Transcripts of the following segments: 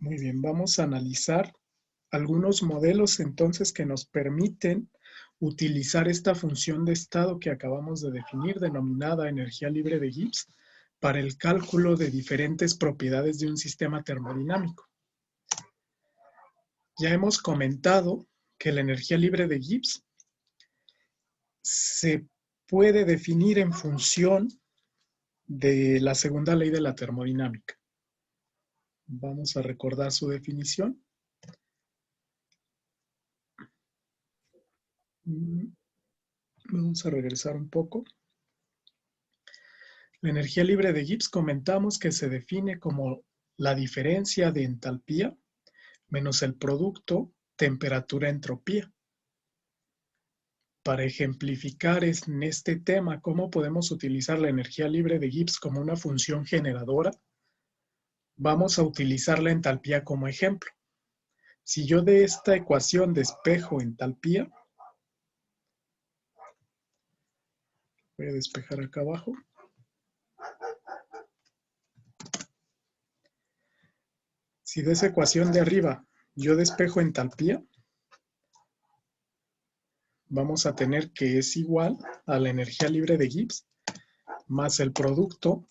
Muy bien, vamos a analizar algunos modelos entonces que nos permiten utilizar esta función de estado que acabamos de definir, denominada energía libre de Gibbs, para el cálculo de diferentes propiedades de un sistema termodinámico. Ya hemos comentado que la energía libre de Gibbs se puede definir en función de la segunda ley de la termodinámica. Vamos a recordar su definición. Vamos a regresar un poco. La energía libre de Gibbs comentamos que se define como la diferencia de entalpía menos el producto temperatura-entropía. Para ejemplificar en este tema cómo podemos utilizar la energía libre de Gibbs como una función generadora, vamos a utilizar la entalpía como ejemplo. Si yo de esta ecuación despejo entalpía, voy a despejar acá abajo. Si de esa ecuación de arriba yo despejo entalpía, vamos a tener que es igual a la energía libre de Gibbs más el producto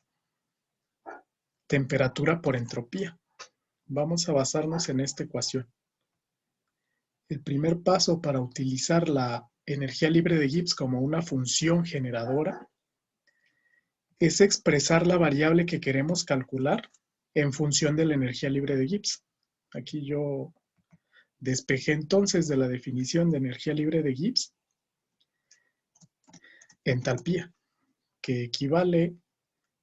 temperatura por entropía. Vamos a basarnos en esta ecuación. El primer paso para utilizar la energía libre de Gibbs como una función generadora es expresar la variable que queremos calcular en función de la energía libre de Gibbs. Aquí yo despejé entonces de la definición de energía libre de Gibbs entalpía, que equivale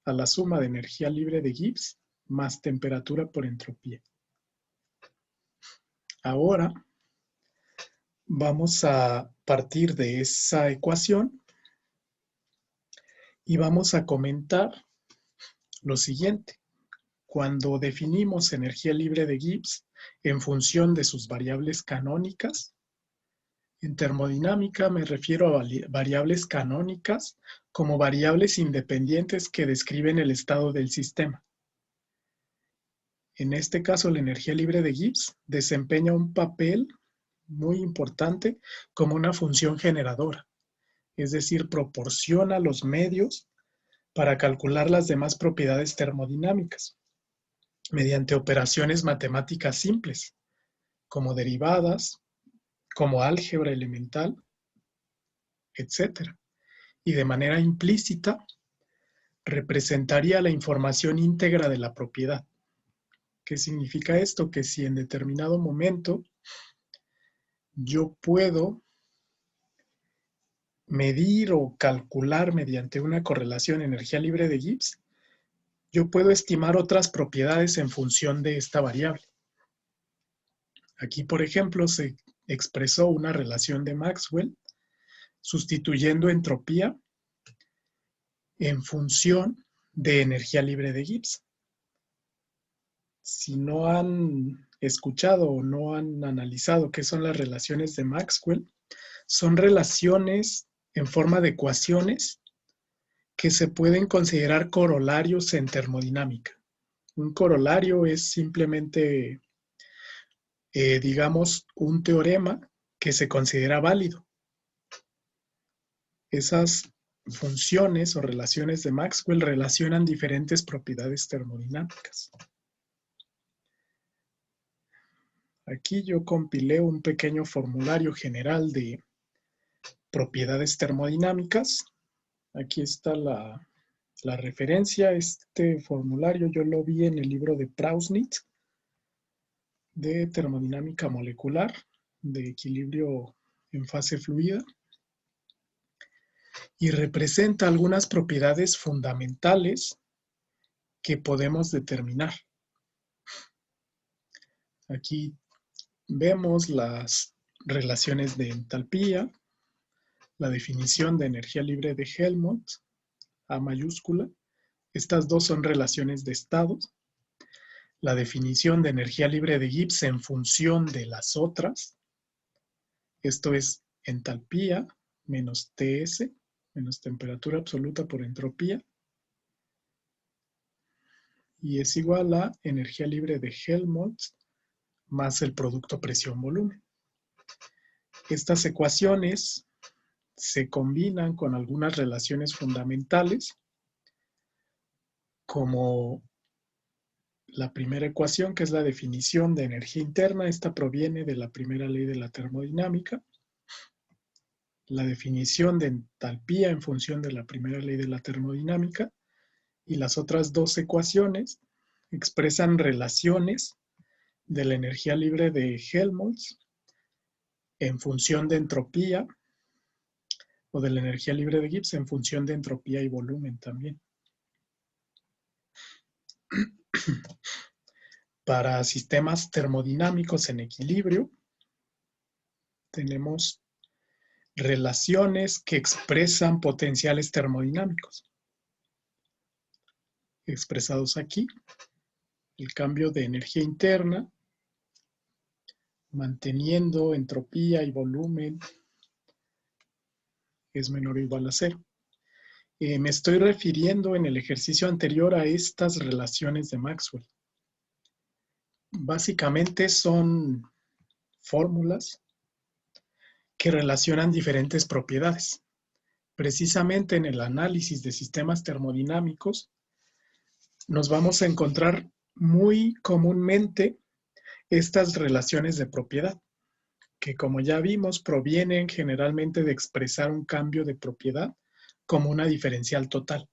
a la suma de energía libre de Gibbs más temperatura por entropía. Ahora vamos a partir de esa ecuación y vamos a comentar lo siguiente. Cuando definimos energía libre de Gibbs en función de sus variables canónicas, en termodinámica me refiero a variables canónicas como variables independientes que describen el estado del sistema. En este caso, la energía libre de Gibbs desempeña un papel muy importante como una función generadora, es decir, proporciona los medios para calcular las demás propiedades termodinámicas mediante operaciones matemáticas simples, como derivadas, como álgebra elemental, etc. Y de manera implícita, representaría la información íntegra de la propiedad. ¿Qué significa esto? Que si en determinado momento yo puedo medir o calcular mediante una correlación energía libre de Gibbs, yo puedo estimar otras propiedades en función de esta variable. Aquí, por ejemplo, se expresó una relación de Maxwell sustituyendo entropía en función de energía libre de Gibbs. Si no han escuchado o no han analizado qué son las relaciones de Maxwell, son relaciones en forma de ecuaciones que se pueden considerar corolarios en termodinámica. Un corolario es simplemente, digamos, un teorema que se considera válido. Esas funciones o relaciones de Maxwell relacionan diferentes propiedades termodinámicas. Aquí yo compilé un pequeño formulario general de propiedades termodinámicas. Aquí está la referencia. Este formulario yo lo vi en el libro de Prausnitz de termodinámica molecular, de equilibrio en fase fluida, y representa algunas propiedades fundamentales que podemos determinar. Aquí vemos las relaciones de entalpía, la definición de energía libre de Helmholtz, A mayúscula. Estas dos son relaciones de estados. La definición de energía libre de Gibbs en función de las otras. Esto es entalpía menos TS, menos temperatura absoluta por entropía. Y es igual a energía libre de Helmholtz más el producto presión-volumen. Estas ecuaciones se combinan con algunas relaciones fundamentales, como la primera ecuación, que es la definición de energía interna. Esta proviene de la primera ley de la termodinámica. La definición de entalpía en función de la primera ley de la termodinámica. Y las otras dos ecuaciones expresan relaciones de la energía libre de Helmholtz en función de entropía, o de la energía libre de Gibbs en función de entropía y volumen también. Para sistemas termodinámicos en equilibrio, tenemos relaciones que expresan potenciales termodinámicos. Expresados aquí, el cambio de energía interna, manteniendo entropía y volumen, es menor o igual a cero. Me estoy refiriendo en el ejercicio anterior a estas relaciones de Maxwell. Básicamente son fórmulas que relacionan diferentes propiedades. Precisamente en el análisis de sistemas termodinámicos nos vamos a encontrar muy comúnmente estas relaciones de propiedad, que como ya vimos provienen generalmente de expresar un cambio de propiedad como una diferencial total.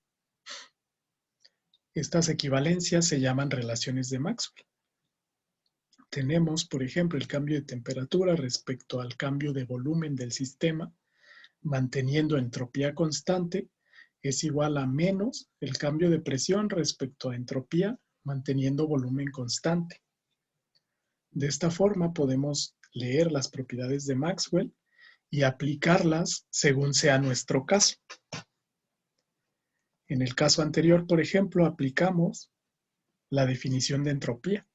Estas equivalencias se llaman relaciones de Maxwell. Tenemos, por ejemplo, el cambio de temperatura respecto al cambio de volumen del sistema, manteniendo entropía constante, es igual a menos el cambio de presión respecto a entropía, manteniendo volumen constante. De esta forma podemos leer las propiedades de Maxwell y aplicarlas según sea nuestro caso. En el caso anterior, por ejemplo, aplicamos la definición de entropía.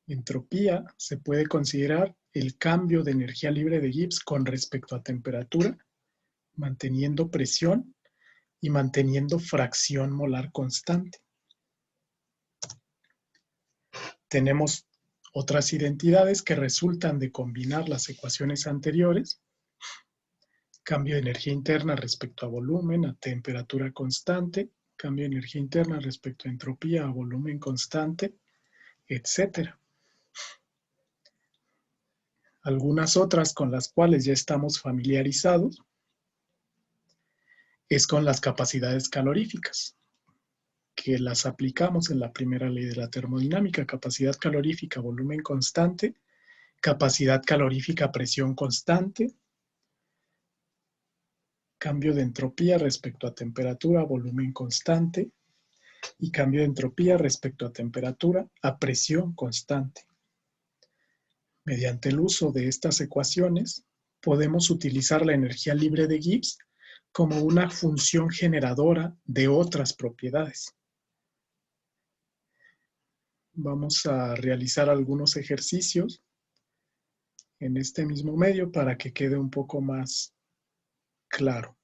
Entropía se puede considerar el cambio de energía libre de Gibbs con respecto a temperatura, manteniendo presión y manteniendo fracción molar constante. Tenemos otras identidades que resultan de combinar las ecuaciones anteriores. Cambio de energía interna respecto a volumen a temperatura constante, cambio de energía interna respecto a entropía a volumen constante, etc. Algunas otras con las cuales ya estamos familiarizados es con las capacidades caloríficas, que las aplicamos en la primera ley de la termodinámica: capacidad calorífica, volumen constante, capacidad calorífica, presión constante, cambio de entropía respecto a temperatura, volumen constante, y cambio de entropía respecto a temperatura a presión constante. Mediante el uso de estas ecuaciones, podemos utilizar la energía libre de Gibbs como una función generadora de otras propiedades. Vamos a realizar algunos ejercicios en este mismo medio para que quede un poco más claro.